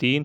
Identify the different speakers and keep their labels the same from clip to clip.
Speaker 1: 3،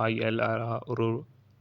Speaker 1: ILR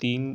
Speaker 1: 3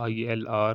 Speaker 1: ILR